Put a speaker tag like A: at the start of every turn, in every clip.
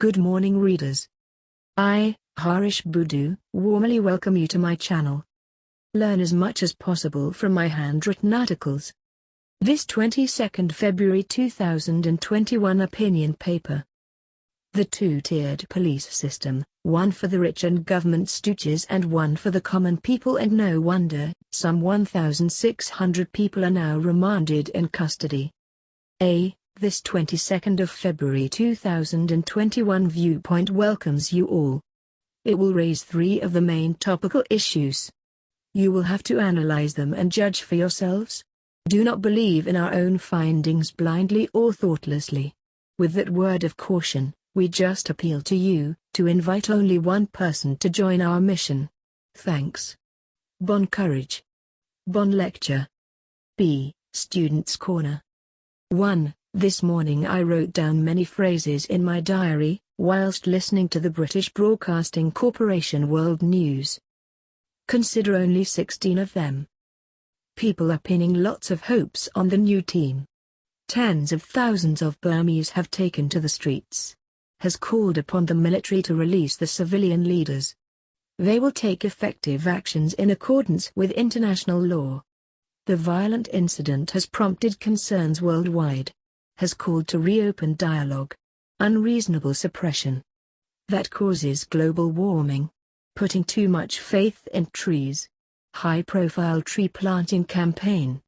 A: Good morning readers. I, Harish Budu, warmly welcome you to my channel. Learn as much as possible from my handwritten articles. This 22nd February 2021 opinion paper. The two-tiered police system, one for the rich and government stooges and one for the common people, and no wonder, some 1,600 people are now remanded in custody. This 22nd of February 2021 viewpoint welcomes you all. It will raise three of the main topical issues. You will have to analyze them and judge for yourselves. Do not believe in our own findings blindly or thoughtlessly. With that word of caution, we just appeal to you, to invite only one person to join our mission. Thanks. Bon courage. Bon lecture. B. Students' Corner. 1. This morning I wrote down many phrases in my diary, whilst listening to the British Broadcasting Corporation World News. Consider only 16 of them. People are pinning lots of hopes on the new team. Tens of thousands of Burmese have taken to the streets. Has called upon the military to release the civilian leaders. They will take effective actions in accordance with international law. The violent incident has prompted concerns worldwide. Has called to reopen dialogue. Unreasonable suppression. That causes global warming. Putting too much faith in trees. High-profile tree planting campaign.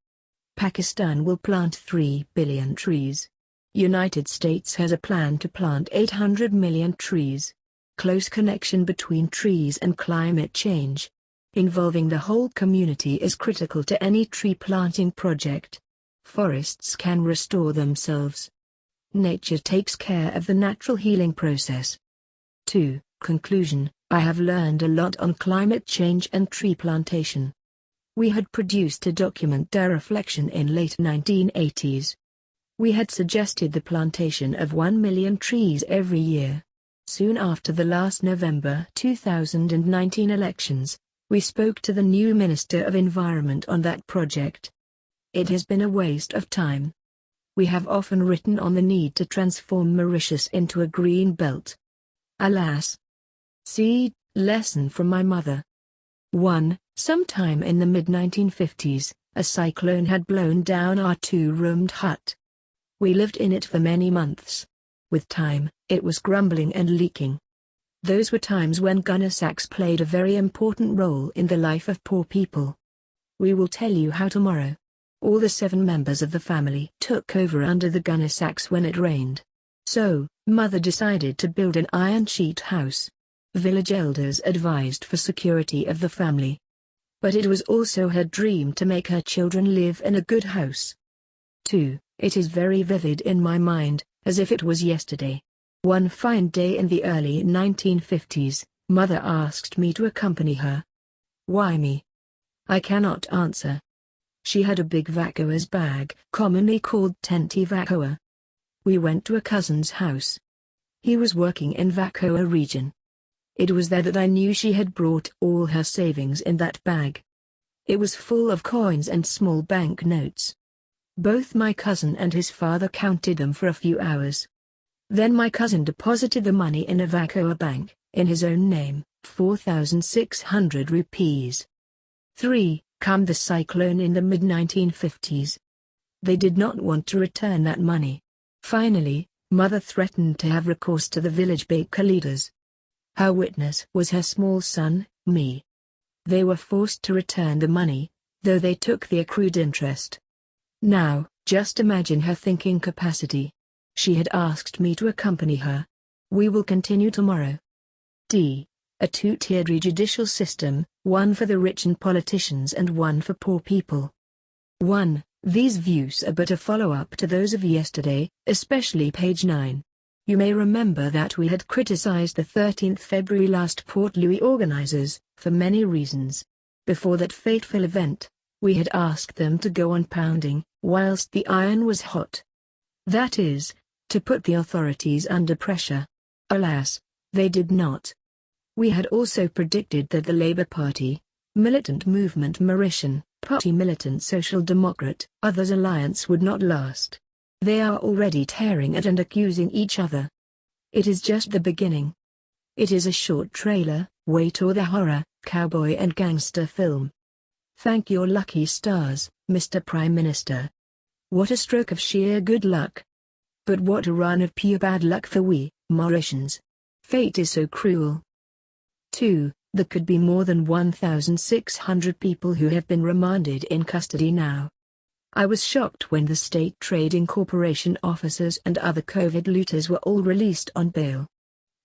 A: Pakistan will plant 3 billion trees. United States has a plan to plant 800 million trees. Close connection between trees and climate change. Involving the whole community is critical to any tree planting project. Forests can restore themselves. Nature takes care of the natural healing process. 2. Conclusion. I have learned a lot on climate change and tree plantation. We had produced a document, reflexion, in late 1980s. We had suggested the plantation of 1 million trees every year. Soon after the last November 2019 elections, we spoke to the new Minister of Environment on that project. It has been a waste of time. We have often written on the need to transform Mauritius into a green belt. Alas. See, lesson from my mother. 1. Sometime in the mid-1950s, a cyclone had blown down our two-roomed hut. We lived in it for many months. With time, it was crumbling and leaking. Those were times when gunner sacks played a very important role in the life of poor people. We will tell you how tomorrow. All the 7 members of the family took over under the gunner sacks when it rained. So, mother decided to build an iron sheet house. Village elders advised for security of the family. But it was also her dream to make her children live in a good house. 2. It is very vivid in my mind, as if it was yesterday. One fine day in the early 1950s, mother asked me to accompany her. Why me? I cannot answer. She had a big Vacoas bag, commonly called tenty Vacoa. We went to a cousin's house. He was working in Vacoa region. It was there that I knew she had brought all her savings in that bag. It was full of coins and small bank notes. Both my cousin and his father counted them for a few hours. Then my cousin deposited the money in a Vacoa bank, in his own name, 4,600 rupees. 3. Come the cyclone in the mid-1950s. They did not want to return that money. Finally, mother threatened to have recourse to the village baker leaders. Her witness was her small son, me. They were forced to return the money, though they took the accrued interest. Now, just imagine her thinking capacity. She had asked me to accompany her. We will continue tomorrow. D. A two-tiered judicial system, one for the rich and politicians and one for poor people. 1. These views are but a follow-up to those of yesterday, especially page 9. You may remember that we had criticized the 13th February last Port Louis organizers, for many reasons. Before that fateful event, we had asked them to go on pounding, whilst the iron was hot. That is, to put the authorities under pressure. Alas, they did not. We had also predicted that the Labour Party, Militant Movement Mauritian, Party Militant Social Democrat, others alliance would not last. They are already tearing at and accusing each other. It is just the beginning. It is a short trailer, wait or the horror, cowboy and gangster film. Thank your lucky stars, Mr. Prime Minister. What a stroke of sheer good luck. But what a run of pure bad luck for we, Mauritians. Fate is so cruel. 2. There could be more than 1,600 people who have been remanded in custody now. I was shocked when the State Trading Corporation officers and other COVID looters were all released on bail.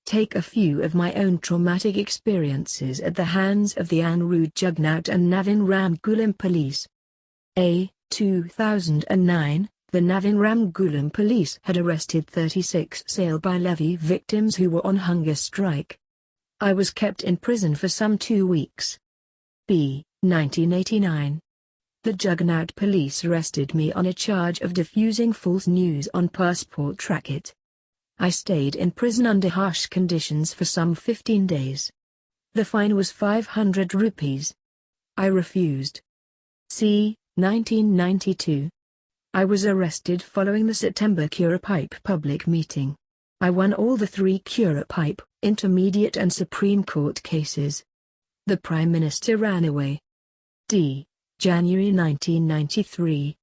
A: Take a few of my own traumatic experiences at the hands of the Anru Jugnaut and Navin Ramgoolam police. 2009, the Navin Ramgoolam police had arrested 36 sale by levy victims who were on hunger strike. I was kept in prison for some 2 weeks. 1989. The Jugnaut police arrested me on a charge of diffusing false news on Passport Tracket. I stayed in prison under harsh conditions for some 15 days. The fine was 500 rupees. I refused. 1992. I was arrested following the September Curapipe public meeting. I won all the 3 Curapipe, Intermediate and Supreme Court cases. The Prime Minister ran away. January 1993.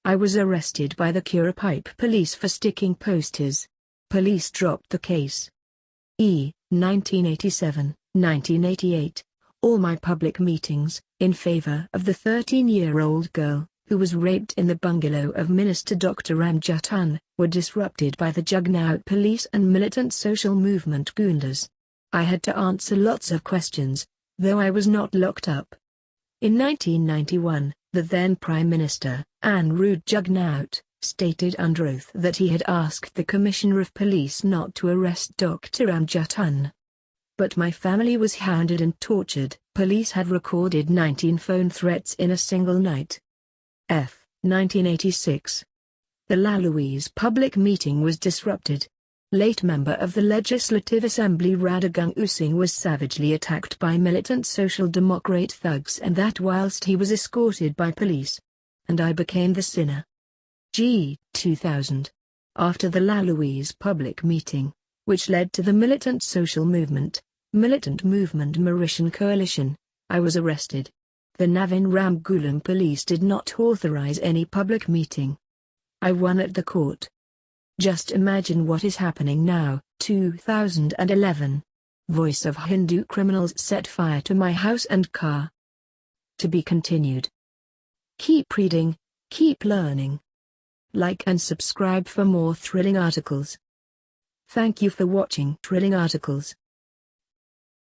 A: I was arrested by the Curapipe police for sticking posters. Police dropped the case. 1987, 1988. All my public meetings, in favor of the 13-year-old girl, who was raped in the bungalow of Minister Dr. Ramjatan, were disrupted by the Jugnaut police and militant social movement Goondas. I had to answer lots of questions, though I was not locked up. In 1991, the then Prime Minister, Anru Jugnaut, stated under oath that he had asked the Commissioner of Police not to arrest Dr. Ramjatan. But my family was hounded and tortured. Police had recorded 19 phone threats in a single night. 1986. The Louise public meeting was disrupted. Late member of the Legislative Assembly Radha Gungoosing was savagely attacked by militant Social Democrat thugs, and that whilst he was escorted by police. And I became the sinner. 2000. After the Louise public meeting, which led to the militant social movement, Militant Movement Mauritian Coalition, I was arrested. The Navin Ramgoolam police did not authorize any public meeting. I won at the court. Just imagine what is happening now. 2011. Voice of Hindu criminals set fire to my house and car. To be continued. Keep reading, keep learning. Like and subscribe for more thrilling articles. Thank you for watching Thrilling Articles.